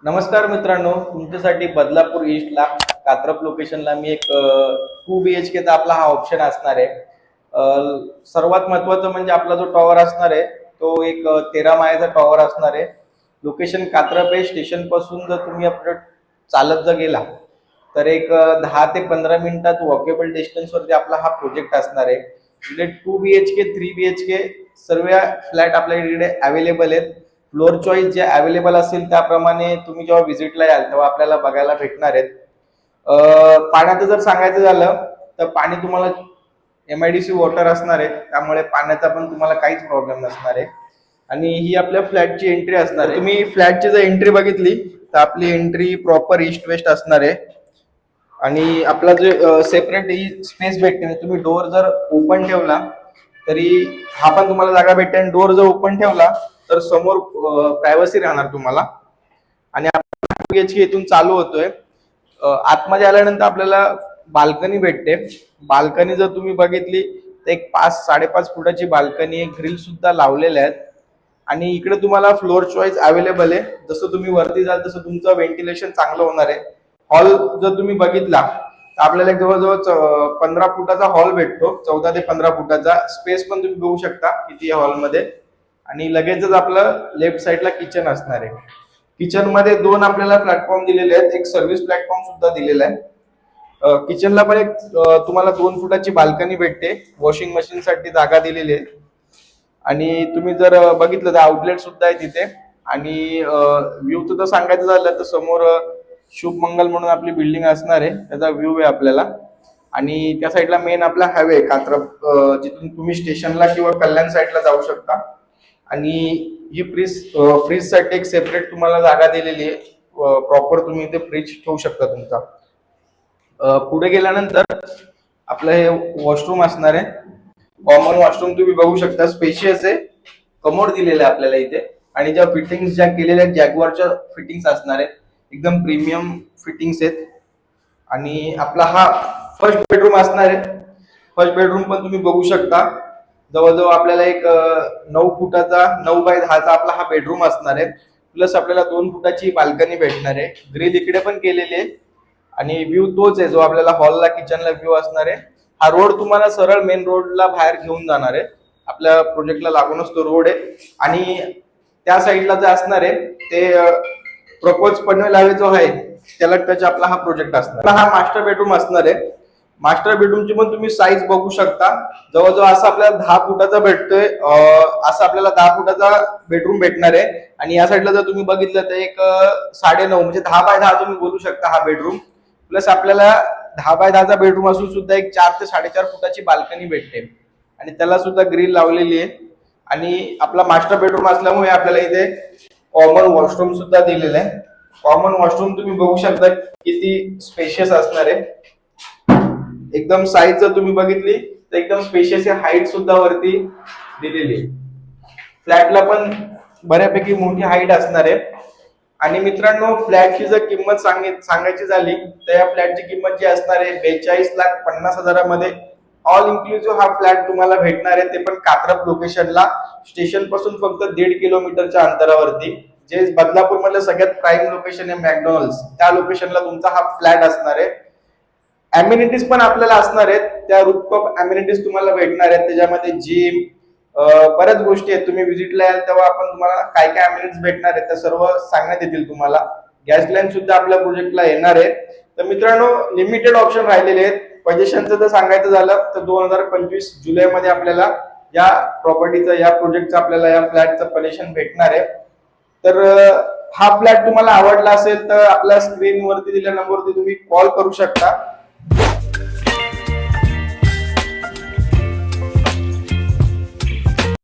नमस्कार मित्रांनो, तुमच्यासाठी बदलापूर ईस्टला कात्रप लोकेशनला मी एक 2 BHK आपला हा ऑप्शन असणार आहे. सर्वात महत्त्वाचं म्हणजे आपला जो टॉवर असणार आहे तो एक 13 माळ्याचा टॉवर असणार आहे. लोकेशन कात्रप आहे. स्टेशन पासून जर तुम्ही आपलं चालत जर गेला तर एक 10 ते 15 मिनिटात वॉकेबल डिस्टन्सवरती आपला हा प्रोजेक्ट असणार आहे. म्हणजे 2 BHK 3 BHK सर्व फ्लॅट आपल्याकडे अवेलेबल आहेत. फ्लोअर चॉईस जे अवेलेबल असेल त्याप्रमाणे तुम्ही जेव्हा व्हिजिटला याल तेव्हा आपल्याला बघायला भेटणार आहेत. पाण्याचं जर सांगायचं झालं तर पाणी तुम्हाला MIDC वॉटर असणार आहे, त्यामुळे पाण्याचा पण तुम्हाला काहीच प्रॉब्लेम नसणार आहे. आणि ही आपल्या फ्लॅटची एंट्री असणार आहे. तुम्ही फ्लॅटची जर एंट्री बघितली तर आपली एंट्री प्रॉपर ईस्ट वेस्ट असणार आहे. आणि आपला जे सेपरेट स्पेस भेटते म्हणजे तुम्ही डोअर जर ओपन ठेवला तरी हा पण तुम्हाला जागा भेटते, आणि डोअर जर ओपन ठेवला तर समोर प्रायव्हसी राहणार तुम्हाला. आणि BHK इथून चालू होतोय. आतमध्ये आल्यानंतर आपल्याला बाल्कनी भेटते. बाल्कनी जर तुम्ही बघितली तर एक 5-5.5 फुटाची बाल्कनी आहे. ग्रिल सुद्धा लावलेले आहेत. आणि इकडे तुम्हाला फ्लोअर चॉईस अवेलेबल आहे. जसं तुम्ही वरती जाल तसं तुमचं व्हेंटिलेशन चांगलं होणार आहे. हॉल जर तुम्ही बघितला तर आपल्याला जवळजवळ 15 फुटाचा हॉल भेटतो. 14 ते 15 फुटाचा स्पेस पण तुम्ही बघू शकता किती आहे हॉलमध्ये. आणि लगेचच आपलं लेफ्ट साईडला किचन असणार आहे. किचन मध्ये दोन आपल्याला प्लॅटफॉर्म दिलेले आहेत. एक सर्व्हिस प्लॅटफॉर्म सुद्धा दिलेला आहे. किचनला पण एक तुम्हाला 2 फुटाची बाल्कनी भेटते. वॉशिंग मशीन साठी जागा दिलेली आहे. आणि तुम्ही जर बघितलं तर आउटलेट सुद्धा आहे तिथे. आणि व्ह्यूचं जर सांगायचं झालं तर समोर शुभमंगल म्हणून आपली बिल्डिंग असणार आहे, त्याचा व्ह्यू आहे आपल्याला. आणि त्या साईडला मेन आपला हायवे कात्रप, जिथून तुम्ही स्टेशनला किंवा कल्याण साईडला जाऊ शकता. आणि ही फ्रीज साठी एक सेपरेट तुम्हाला जागा दिलेली आहे. प्रॉपर तुम्ही इथे फ्रीज ठेवू शकता तुमचा. पुढे गेल्यानंतर आपलं हे वॉशरूम असणार आहे. कॉमन वॉशरूम तुम्ही बघू शकता, स्पेशियस आहे. कमोड दिलेलं आहे आपल्याला इथे. आणि ज्या फिटिंग्स ज्या केलेल्या आहेत जॅग्वारच्या फिटिंग्स असणार आहेत, एकदम प्रीमियम फिटिंग्स आहेत. आणि आपला हा फर्स्ट बेडरूम असणार आहे. फर्स्ट बेडरूम पण तुम्ही बघू शकता. जवळजवळ आपल्याला एक 9 फुटाचा 9x10चा आपला हा बेडरूम असणार आहे. प्लस आपल्याला 2 फुटाची बाल्कनी भेटणार आहे. ग्रिल इकडे पण केलेली आहे. आणि व्ह्यू तोच आहे जो आपल्याला हॉलला किचनला व्ह्यू असणार आहे. हा रोड तुम्हाला सरळ मेन रोडला बाहेर घेऊन जाणार आहे. आपल्या प्रोजेक्टला लागूनच तो रोड आहे. आणि त्या साईडला जे असणार आहे ते प्रपोज पनवेल हायवे जो आहे त्याला टच आपला हा प्रोजेक्ट असणार. हा मास्टर बेडरूम असणार आहे. मास्टर बेडरूमची पण तुम्ही साईज बघू शकता. जवळजवळ असं आपल्याला 10 फुटाचा भेटतोय. असं आपल्याला 10 फुटाचा बेडरूम भेटणार आहे. आणि या साईडला जर तुम्ही बघितलं तर एक 9.5 म्हणजे 10x10 तुम्ही बोलू शकता हा बेडरूम. प्लस आपल्याला 10x10चा बेडरूम असून सुद्धा एक 4 ते 4.5 फुटाची बाल्कनी भेटते. आणि त्याला सुद्धा ग्रिल लावलेली आहे. आणि आपला मास्टर बेडरूम असल्यामुळे आपल्याला इथे कॉमन वॉशरूम सुद्धा दिलेलं आहे. कॉमन वॉशरूम तुम्ही बघू शकता किती स्पेशियस असणार आहे. एकदम साईज जर तुम्ही बघितली तर एकदम स्पेशियस आहे. हाईट सुद्धा वरती दिलेली आहे. फ्लॅटला पण बऱ्यापैकी मोठी हाईट असणार आहे. आणि मित्रांनो, फ्लॅटची जर किंमत सांगायची झाली तर या फ्लॅटची किंमत जी असणार आहे 42,50,000 ऑल इन्क्लुसिव्ह हा फ्लॅट तुम्हाला भेटणार आहे. ते पण कात्रप लोकेशनला, स्टेशन पासून फक्त 1.5 किलोमीटरच्या अंतरावरती. जे बदलापूर मधलं सगळ्यात प्राईम लोकेशन आहे मॅकडॉनल्ड्स, त्या लोकेशनला तुमचा हा फ्लॅट असणार आहे. अम्युनिटीज पण आपल्याला असणार आहेत. त्या रूफटॉप अम्युनिटीज तुम्हाला भेटणार आहेत. त्याच्यामध्ये जिम, बऱ्याच गोष्टी आहेत. तुम्ही व्हिजिटला याल तेव्हा आपण तुम्हाला काय काय अम्युनिटीज भेटणार आहेत त्या सर्व सांगण्यात येतील तुम्हाला. गॅस लाईन सुद्धा आपल्या प्रोजेक्टला येणार आहे. तर मित्रांनो, लिमिटेड ऑप्शन राहिलेले आहेत. पजेशनचं जर सांगायचं झालं तर 2025 जुलैमध्ये आपल्याला या प्रॉपर्टीचं, या प्रोजेक्टचं, आपल्याला या फ्लॅटचं पजेशन भेटणार आहे. तर हा फ्लॅट तुम्हाला आवडला असेल तर आपल्या स्क्रीनवरती दिलेल्या नंबरवरती तुम्ही कॉल करू शकता.